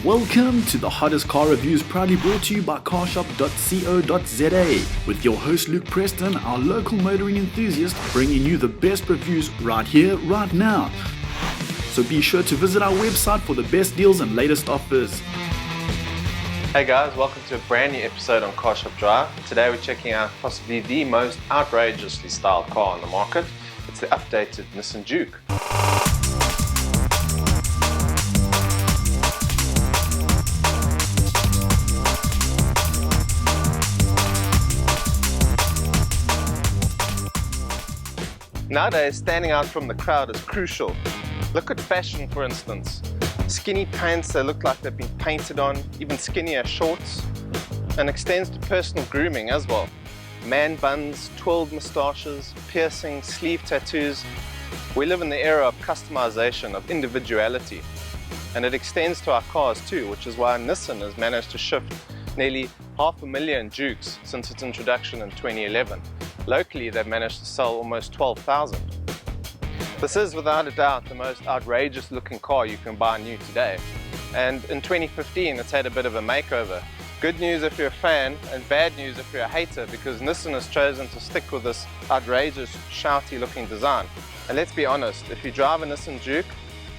Welcome to the hottest car reviews, proudly brought to you by Carshop.co.za, with your host Luke Preston, our local motoring enthusiast, bringing you the best reviews right here, right now. So be sure to visit our website for the best deals and latest offers. Hey guys, welcome to a brand new episode on Carshop Drive. Today we're checking out possibly the most outrageously styled car on the market. It's the updated Nissan Juke. Nowadays, standing out from the crowd is crucial. Look at fashion, for instance. Skinny pants that look like they've been painted on, even skinnier shorts, and extends to personal grooming as well. Man-buns, twirled moustaches, piercings, sleeve tattoos. We live in the era of customization, of individuality. And it extends to our cars too, which is why Nissan has managed to shift nearly 500,000 Jukes since its introduction in 2011. Locally, they've managed to sell almost 12,000. This is without a doubt the most outrageous looking car you can buy new today. And in 2015, it's had a bit of a makeover. Good news if you're a fan, and bad news if you're a hater, because Nissan has chosen to stick with this outrageous, shouty looking design. And let's be honest, if you drive a Nissan Juke,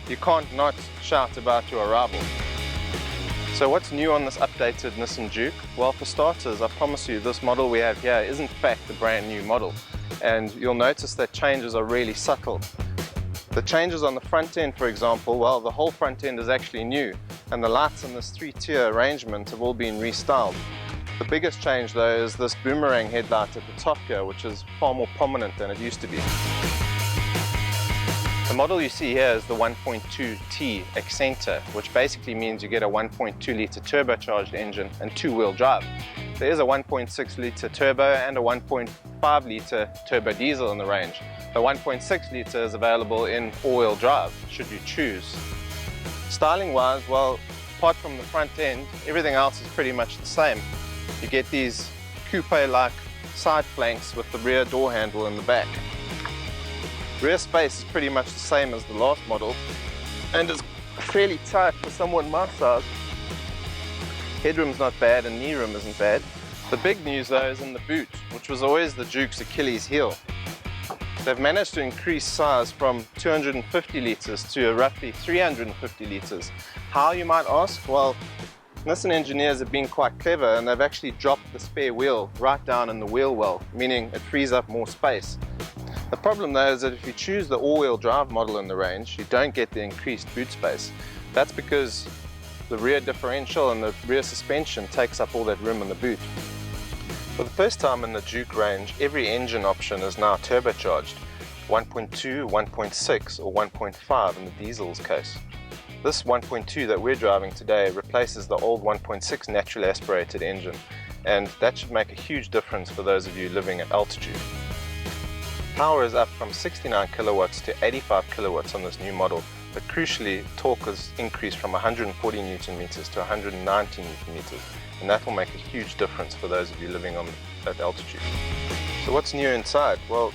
you can't not shout about your arrival. So what's new on this updated Nissan Juke? Well, for starters, I promise you this model we have here is in fact a brand new model. And you'll notice that changes are really subtle. The changes on the front end, for example, well, the whole front end is actually new, and the lights in this three-tier arrangement have all been restyled. The biggest change though is this boomerang headlight at the top here, which is far more prominent than it used to be. The model you see here is the 1.2T Accenter, which basically means you get a 1.2 litre turbocharged engine and two-wheel drive. There is a 1.6 litre turbo and a 1.5 litre turbo diesel in the range. The 1.6 litre is available in all-wheel drive, should you choose. Styling-wise, well, apart from the front end, everything else is pretty much the same. You get these coupe-like side flanks with the rear door handle in the back. Rear space is pretty much the same as the last model, and it's fairly tight for someone my size. Headroom's not bad and knee room isn't bad. The big news though is in the boot, which was always the Juke's Achilles heel. They've managed to increase size from 250 litres to roughly 350 litres. How, you might ask? Well, Nissan engineers have been quite clever and they've actually dropped the spare wheel right down in the wheel well, meaning it frees up more space. The problem though is that if you choose the all-wheel drive model in the range, you don't get the increased boot space. That's because the rear differential and the rear suspension takes up all that room in the boot. For the first time in the Juke range, every engine option is now turbocharged, 1.2, 1.6 or 1.5 in the diesel's case. This 1.2 that we're driving today replaces the old 1.6 naturally aspirated engine, and that should make a huge difference for those of you living at altitude. Power is up from 69 kilowatts to 85 kilowatts on this new model, but crucially torque has increased from 140 newton meters to 190 newton meters, and that will make a huge difference for those of you living at altitude. So what's new inside? Well,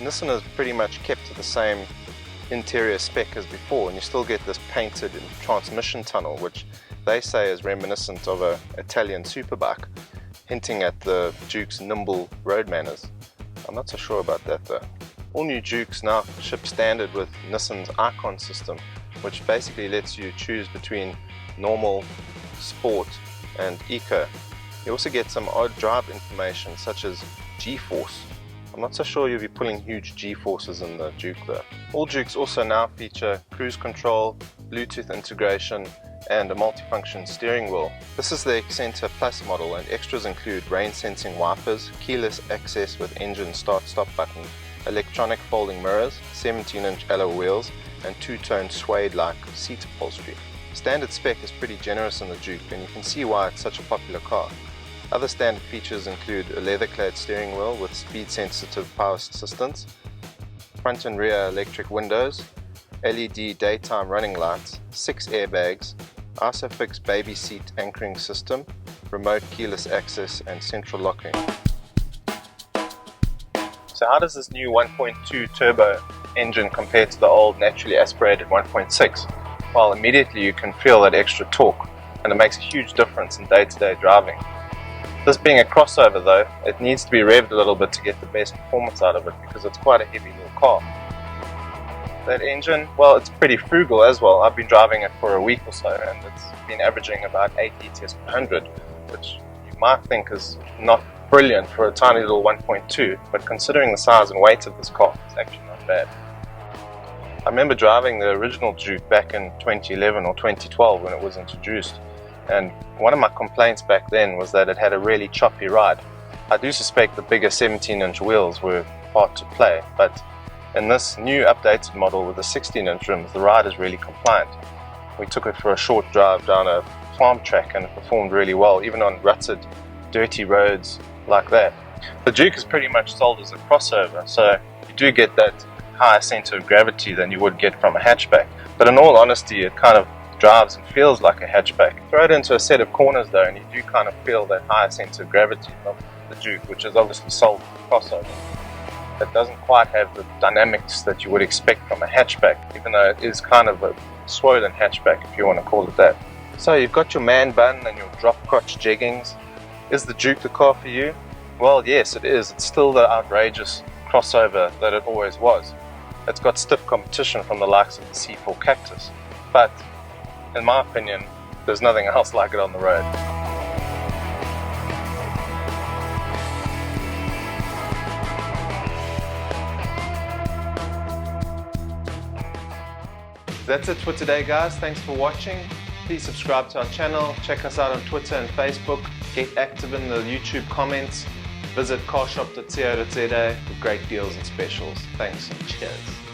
Nissan has pretty much kept to the same interior spec as before, and you still get this painted transmission tunnel, which they say is reminiscent of an Italian superbike, hinting at the Juke's nimble road manners. I'm not so sure about that though. All new Jukes now ship standard with Nissan's Icon system, which basically lets you choose between normal, sport and eco. You also get some odd drive information such as G-force. I'm not so sure you'll be pulling huge G-forces in the Juke though. All Jukes also now feature cruise control, Bluetooth integration and a multifunction steering wheel. This is the Accenter Plus model, and extras include rain sensing wipers, keyless access with engine start-stop button, electronic folding mirrors, 17-inch alloy wheels and two-tone suede-like seat upholstery. Standard spec is pretty generous in the Juke, and you can see why it's such a popular car. Other standard features include a leather-clad steering wheel with speed-sensitive power assistance, front and rear electric windows, LED daytime running lights, 6 airbags, ISOFIX baby seat anchoring system, remote keyless access and central locking. So how does this new 1.2 turbo engine compare to the old naturally aspirated 1.6? Well, immediately you can feel that extra torque. and it makes a huge difference in day-to-day driving. This being a crossover though, it needs to be revved a little bit to get the best performance out of it because it's quite a heavy little car. That engine, well, it's pretty frugal as well. I've been driving it for a week or so and it's been averaging about 8 liters per 100, which you might think is not brilliant for a tiny little 1.2, but considering the size and weight of this car, it's actually not bad. I remember driving the original Juke back in 2011 or 2012 when it was introduced, and one of my complaints back then was that it had a really choppy ride. I do suspect the bigger 17-inch wheels were part to play, but in this new updated model with the 16-inch rims, the ride is really compliant. We took it for a short drive down a farm track and it performed really well, even on rutted, dirty roads like that. The Juke is pretty much sold as a crossover, so you do get that higher center of gravity than you would get from a hatchback, but in all honesty it kind of drives and feels like a hatchback. Throw it into a set of corners though and you do kind of feel that higher center of gravity of the Juke, which is obviously sold as a crossover. It doesn't quite have the dynamics that you would expect from a hatchback, even though it is kind of a swollen hatchback if you want to call it that. So you've got your man bun and your drop crotch jeggings. Is the Juke the car for you? Well, yes it is. It's still the outrageous crossover that it always was. It's got stiff competition from the likes of the C4 Cactus, but in my opinion there's nothing else like it on the road. That's it for today guys, thanks for watching. Please subscribe to our channel, check us out on Twitter and Facebook, get active in the YouTube comments, visit carshop.co.za for great deals and specials. Thanks and cheers.